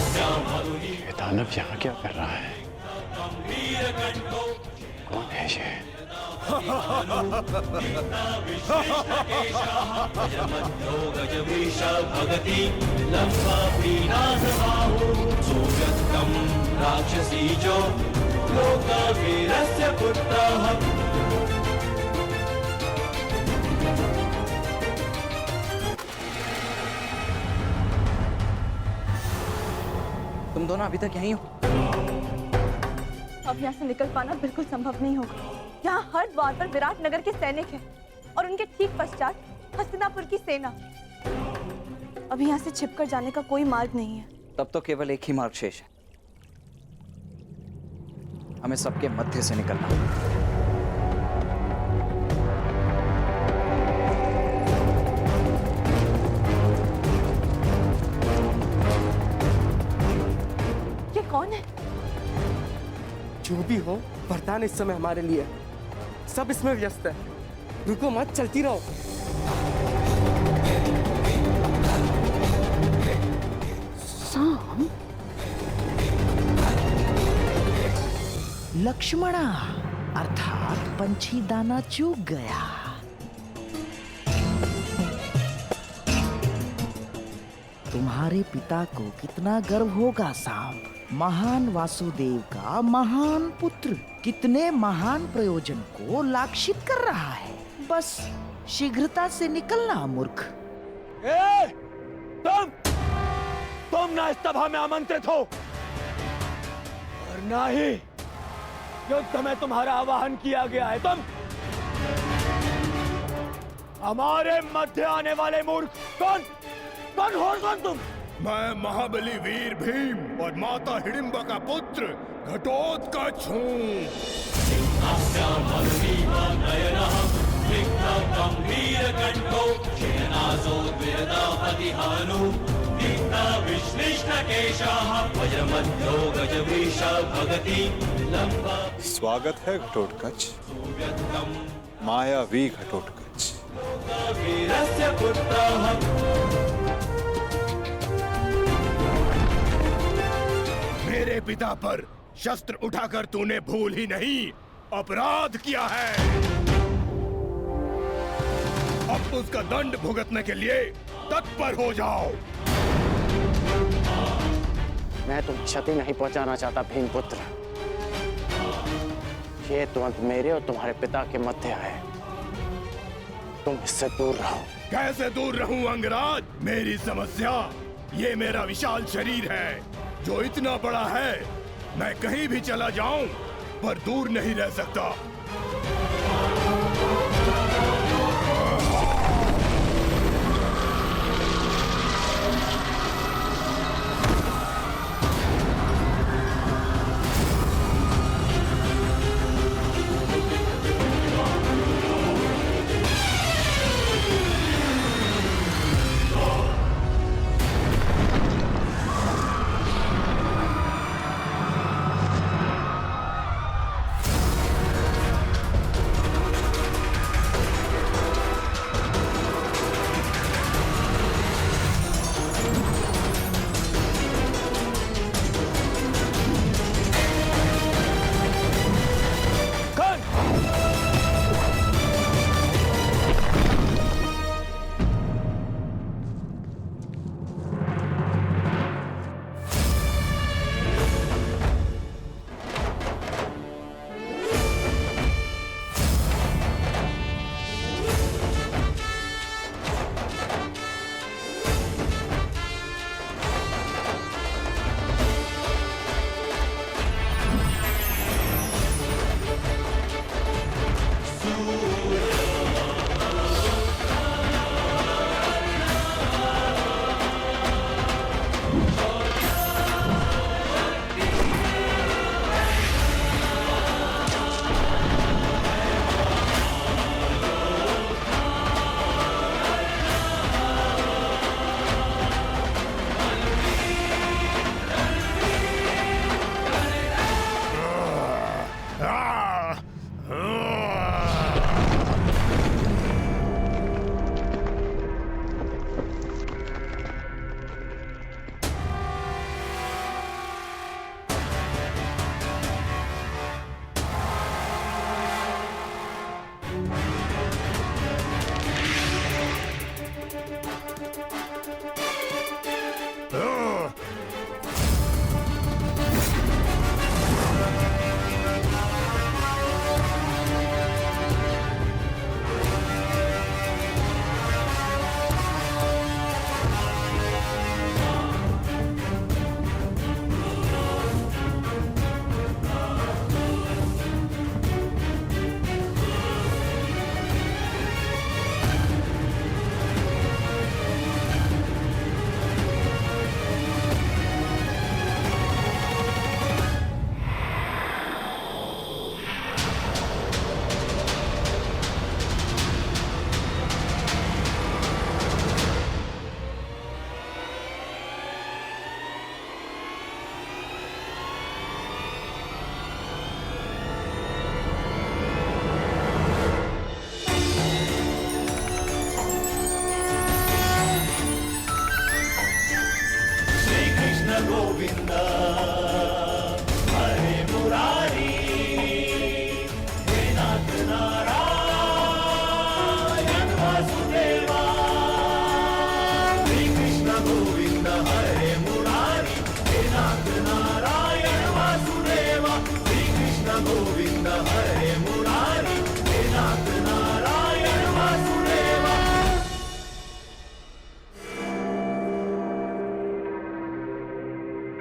ये दानव यहाँ क्या कर रहा है? कौन है ये? राक्षसी जो लोकवीरस्य पुत्रः। तुम दोनों अभी तक यहीं हो? अब यहाँ से निकल पाना बिल्कुल संभव नहीं होगा। यहाँ हर द्वार पर विराट नगर के सैनिक हैं और उनके ठीक पश्चात हस्तिनापुर की सेना। अभी यहाँ से छिपकर जाने का कोई मार्ग नहीं है। तब तो केवल एक ही मार्ग शेष है, हमें सबके मध्य से निकलना होगा। कौन है? जो भी हो, वरदान इस समय हमारे लिए। सब इसमें व्यस्त है। रुको मत, चलती रहो। साम, लक्ष्मणा अर्थात पंछी दाना चूक गया। तुम्हारे पिता को कितना गर्व होगा साम, महान वासुदेव का महान पुत्र कितने महान प्रयोजन को लाक्षित कर रहा है। बस शीघ्रता से निकलना मूर्ख। तुम ना इस सभा में आमंत्रित हो और ना ही युद्ध में तुम्हारा आवाहन किया गया है। तुम हमारे मध्य आने वाले मूर्ख। कौन हो तुम? मैं महाबली वीर भीम और माता हिडिंबा का पुत्र घटोत्कच हूँ। स्वागत है घटोत्कच, मायावी घटोत्कच। मेरे पिता पर शस्त्र उठाकर तूने भूल ही नहीं अपराध किया है। अब उसका दंड भुगतने के लिए तत्पर हो जाओ। मैं तुम क्षति नहीं पहुंचाना चाहता भीमपुत्र। ये तुरंत मेरे और तुम्हारे पिता के मध्य है। तुम इससे दूर रहो। कैसे दूर रहूं अंगराज? मेरी समस्या ये मेरा विशाल शरीर है जो इतना बड़ा है, मैं कहीं भी चला जाऊं पर दूर नहीं रह सकता।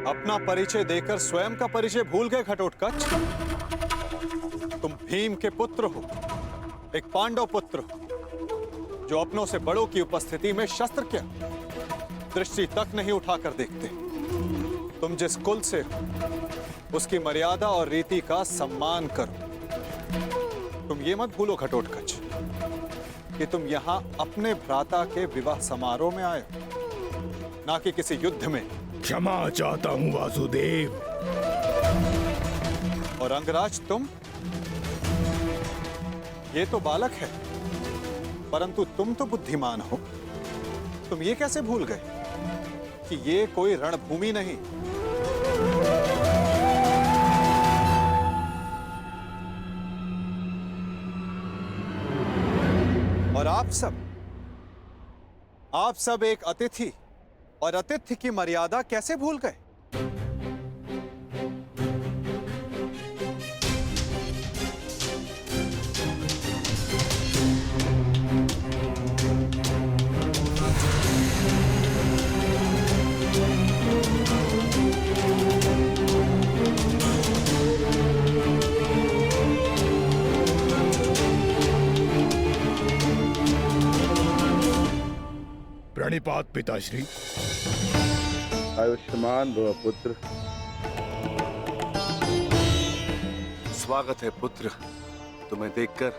अपना परिचय देकर स्वयं का परिचय भूल गए घटोत्कच। तुम भीम के पुत्र हो, एक पांडव पुत्र हो, जो अपनों से बड़ों की उपस्थिति में शस्त्र क्या दृष्टि तक नहीं उठाकर देखते। तुम जिस कुल से हो, उसकी मर्यादा और रीति का सम्मान करो। तुम ये मत भूलो घटोत्कच कि तुम यहां अपने भ्राता के विवाह समारोह में आए हो, ना कि किसी युद्ध में। क्षमा चाहता हूं वासुदेव। और अंगराज तुम, ये तो बालक है, परंतु तुम तो बुद्धिमान हो। तुम ये कैसे भूल गए कि ये कोई रणभूमि नहीं, और आप सब एक अतिथि और अतिथि की मर्यादा कैसे भूल गए? प्रणिपात पिताश्री। आयुष्मान भव पुत्र। स्वागत है पुत्र, तुम्हें देखकर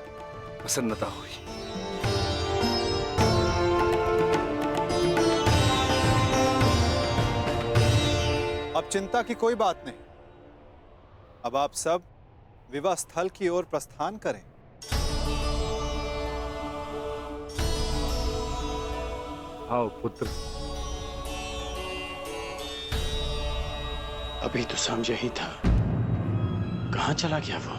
प्रसन्नता हुई। अब चिंता की कोई बात नहीं। अब आप सब विवाह स्थल की ओर प्रस्थान करें। आओ पुत्र। अभी तो समझ ही था, कहां चला गया वो?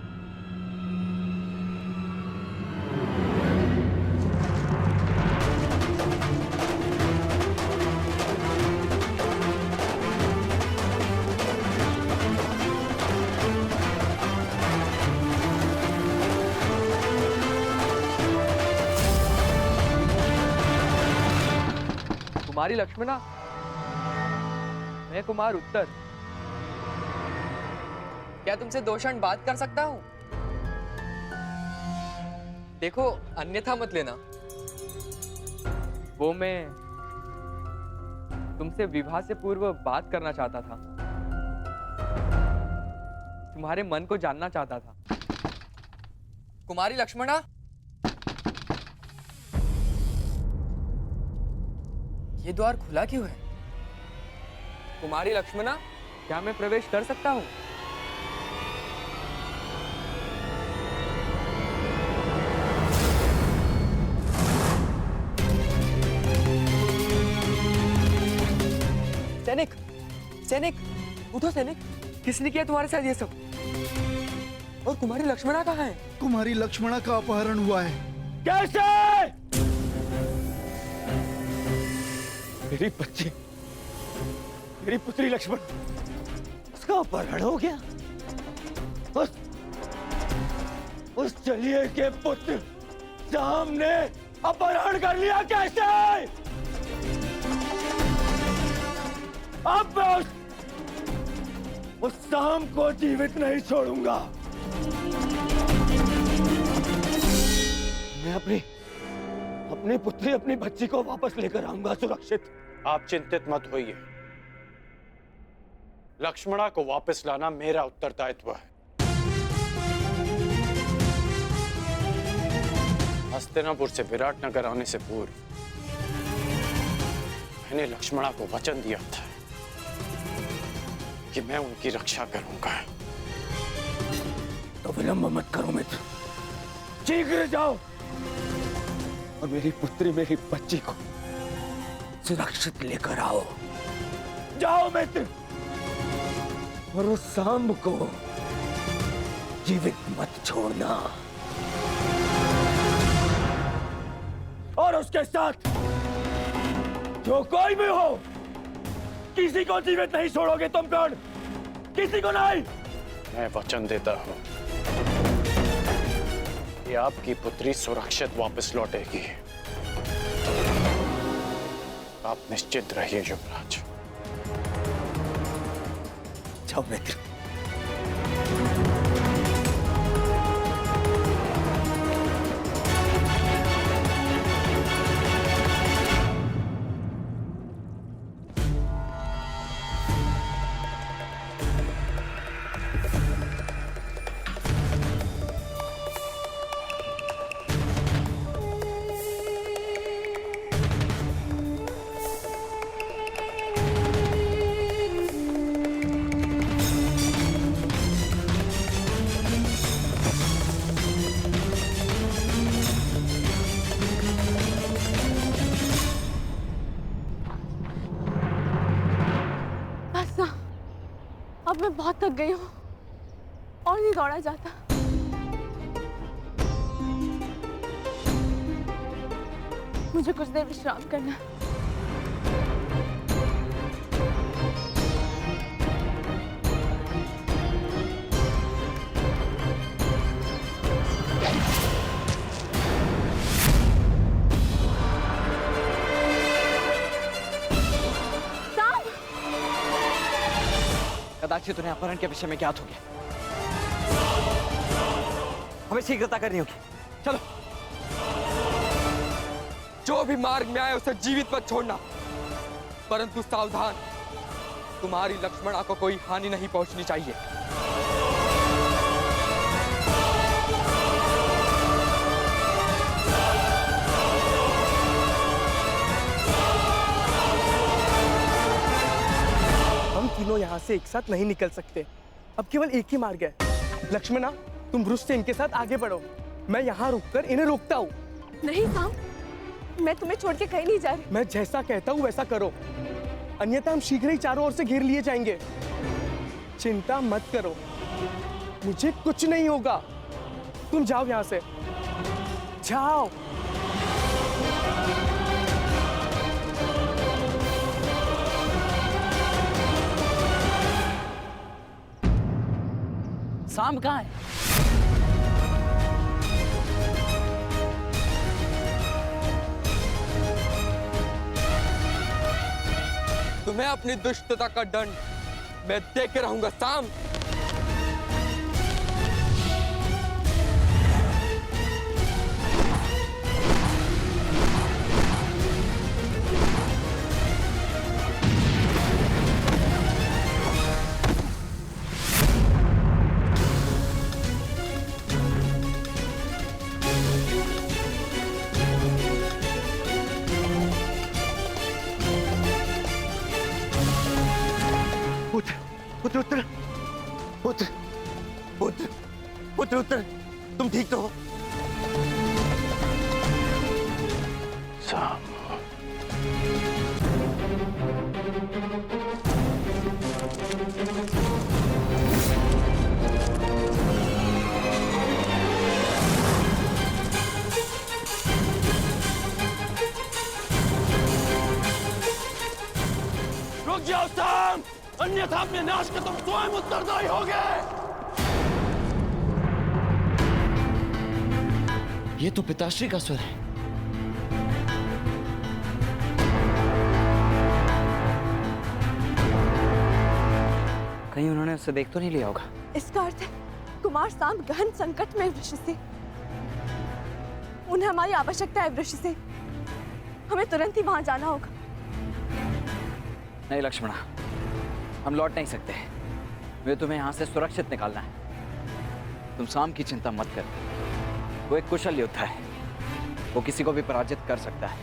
कुमारी लक्ष्मणा, मैं कुमार उत्तर। क्या तुमसे 2 क्षण बात कर सकता हूं? देखो, अन्यथा मत लेना। वो मैं तुमसे विवाह से पूर्व बात करना चाहता था, तुम्हारे मन को जानना चाहता था। कुमारी लक्ष्मणा, ये द्वार खुला क्यों है? कुमारी लक्ष्मणा, क्या मैं प्रवेश कर सकता हूं? सैनिक, सैनिक, उठो सैनिक। किसने किया तुम्हारे साथ ये सब? और कुमारी लक्ष्मणा कहाँ है? कुमारी लक्ष्मणा का अपहरण हुआ है। कैसे? मेरी बच्ची, मेरी पुत्री लक्ष्मण, उसका अपहरण हो गया। उस चलिए के पुत्र शाम ने अपहरण कर लिया। कैसे? अब मैं उस शाम को जीवित नहीं छोड़ूंगा। मैं अपनी पुत्री, अपनी बच्ची को वापस लेकर आऊंगा सुरक्षित। आप चिंतित मत होइए, लक्ष्मणा को वापस लाना मेरा उत्तरदायित्व है। हस्तिनापुर से विराटनगर आने से पूर्व मैंने लक्ष्मणा को वचन दिया था कि मैं उनकी रक्षा करूंगा। तो विलंब मत करो मित्र, शीघ्र जाओ और मेरी पुत्री, मेरी बच्ची को सुरक्षित लेकर आओ। जाओ मित्र। और उस सांब को जीवित मत छोड़ना। और उसके साथ जो कोई भी हो, किसी को जीवित नहीं छोड़ोगे तुम कर्ण, किसी को नहीं। मैं वचन देता हूं कि आपकी पुत्री सुरक्षित वापस लौटेगी। आप निश्चित रहिए युवराज। जाओ मित्र। अब मैं बहुत थक गई हूँ और नहीं दौड़ा जाता। मुझे कुछ देर विश्राम करना है। कदाचित उन्हें अपहरण के विषय में ज्ञात हो गया। हमें शीघ्रता करनी होगी। चलो। जो भी मार्ग में आए उसे जीवित मत छोड़ना, परंतु सावधान, तुम्हारी लक्ष्मणा को कोई हानि नहीं पहुंचनी चाहिए। हम तीनों यहाँ से एक साथ नहीं निकल सकते। अब केवल एक ही मार्ग है। लक्ष्मणा, तुम ब्रुश से इनके साथ आगे बढ़ो, मैं यहाँ रुककर इन्हें रोकता हूँ। नहीं साम, मैं तुम्हें छोड़ के कहीं नहीं जा रही। मैं जैसा कहता हूँ वैसा करो, अन्यथा हम शीघ्र ही चारों ओर से घेर लिए जाएंगे। चिंता मत करो, मुझे कुछ नहीं होगा। तुम जाओ यहाँ से, जाओ। सांब कहाँ है? तुम्हें अपनी दुष्टता का दंड मैं दे के रहूंगा साम। पुत्र उत्तर, पुत्र पुत्र पुत्र उत्तर, तुम ठीक तो हो? सांब, रुक जाओ सांब, अन्यथा अपने नाश के तुम स्वयं उत्तरदायी होगे। ये तो पिताश्री का स्वर है। कहीं उन्होंने उसे देख तो नहीं लिया होगा। इसका अर्थ है कुमार सांब गहन संकट में वृक्ष से। उन्हें हमारी आवश्यकता है वृक्ष से। हमें तुरंत ही वहां जाना होगा। नहीं लक्ष्मणा, हम लौट नहीं सकते। मुझे तुम्हें यहाँ से सुरक्षित निकालना है। तुम सांब की चिंता मत कर, वो एक कुशल योद्धा है, वो किसी को भी पराजित कर सकता है।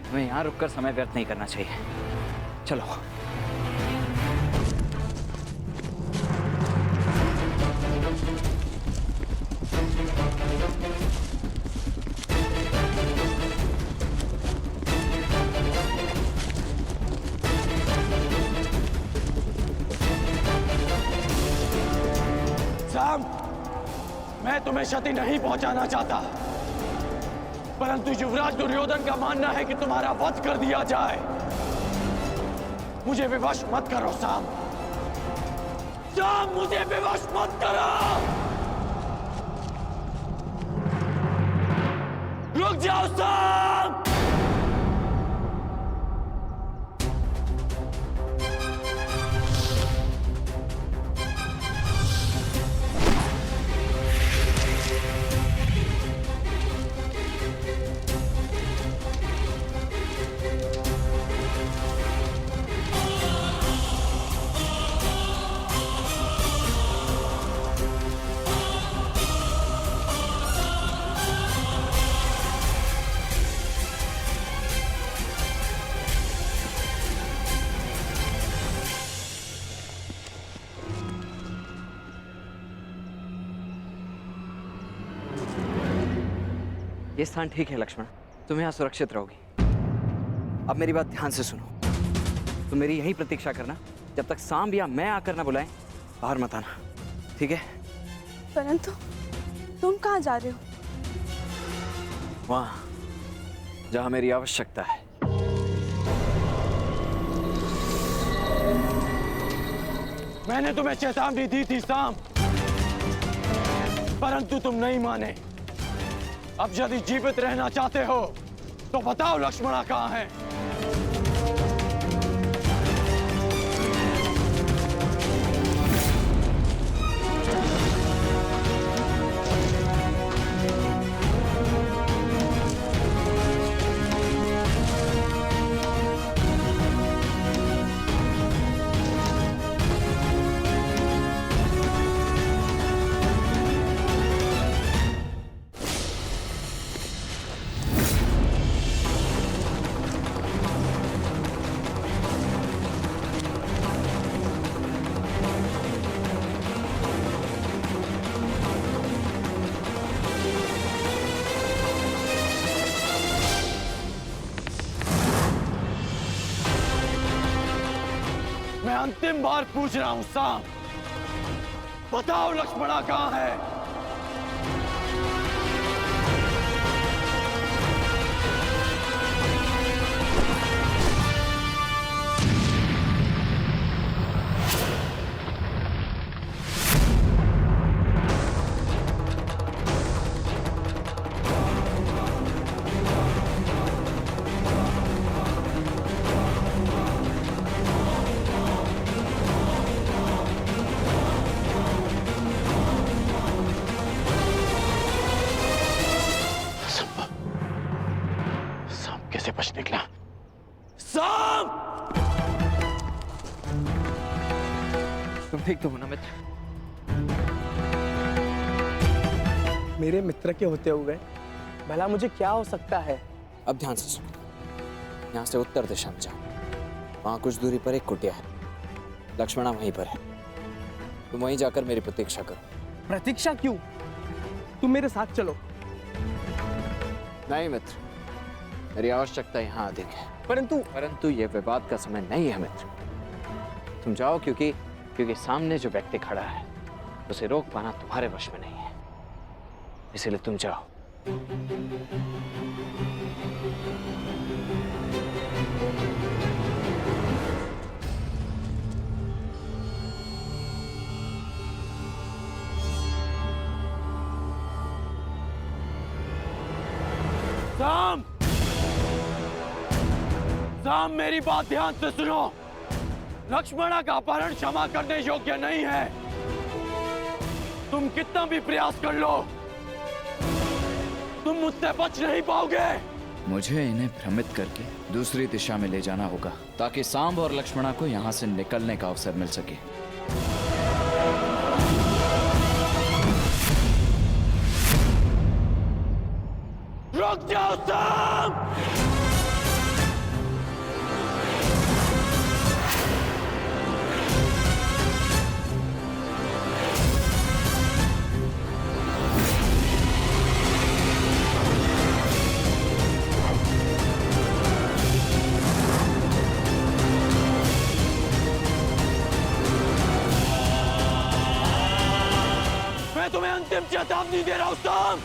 हमें यहाँ रुककर समय व्यर्थ नहीं करना चाहिए। चलो। साम, मैं तुम्हें क्षति नहीं पहुंचाना चाहता, परंतु युवराज दुर्योधन का मानना है कि तुम्हारा वध कर दिया जाए। मुझे विवश मत करो साम, साम मुझे विवश मत करो। रुक जाओ साम। ये स्थान ठीक है लक्ष्मण, तुम यहाँ सुरक्षित रहोगी। अब मेरी बात ध्यान से सुनो, तुम मेरी यहीं प्रतीक्षा करना, जब तक सांब या मैं आकर ना बुलाएं, बाहर मत आना, ठीक है? परंतु तुम कहाँ जा रहे हो? वहाँ जहाँ मेरी आवश्यकता है। मैंने तुम्हें चेतावनी दी थी साम, परंतु तुम नहीं माने। अब यदि जीवित रहना चाहते हो तो बताओ लक्ष्मणा कहाँ है? मैं अंतिम बार पूछ रहा हूं साम, बताओ लक्ष्मणा कहाँ है? कैसे बच निकला? साम! तुम ठीक तो हो ना मित्र? मेरे मित्र के होते हुए भला मुझे क्या हो सकता है? अब ध्यान से सुनो, यहाँ से उत्तर दिशा में जाओ, वहाँ कुछ दूरी पर एक कुटिया है, लक्ष्मणा वहीं पर है। तुम वहीं जाकर मेरी प्रतीक्षा करो। प्रतीक्षा क्यों? तुम मेरे साथ चलो। नहीं मित्र, मेरी आवश्यकता यहाँ अधिक है। परंतु ये विवाद का समय नहीं है मित्र। तुम जाओ, क्योंकि सामने जो व्यक्ति खड़ा है उसे रोक पाना तुम्हारे वश में नहीं है, इसलिए तुम जाओ। साम! साम, मेरी बात ध्यान से सुनो। लक्ष्मणा का अपहरण क्षमा करने योग्य नहीं है। तुम कितना भी प्रयास कर लो, तुम मुझसे बच नहीं पाओगे। मुझे इन्हें भ्रमित करके दूसरी दिशा में ले जाना होगा, ताकि सांब और लक्ष्मणा को यहाँ से निकलने का अवसर मिल सके। रुक जाओ साम! मैं तुम्हें अंतिम चेतावनी दे रहा हूं साम।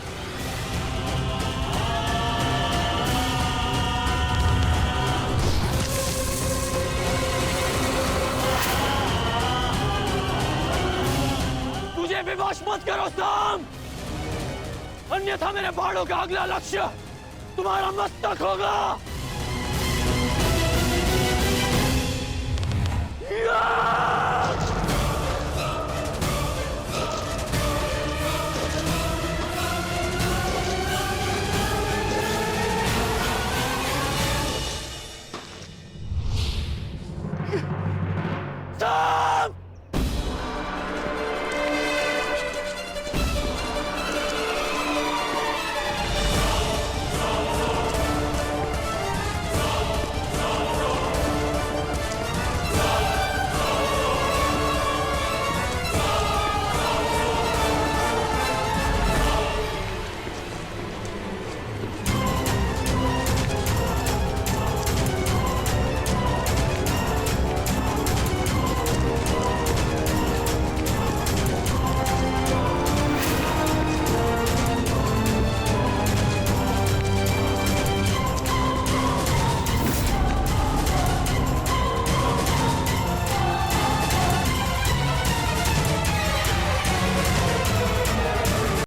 मुझे विवश मत करो साम, अन्यथा मेरे बाणों का अगला लक्ष्य तुम्हारा मस्तक होगा। या!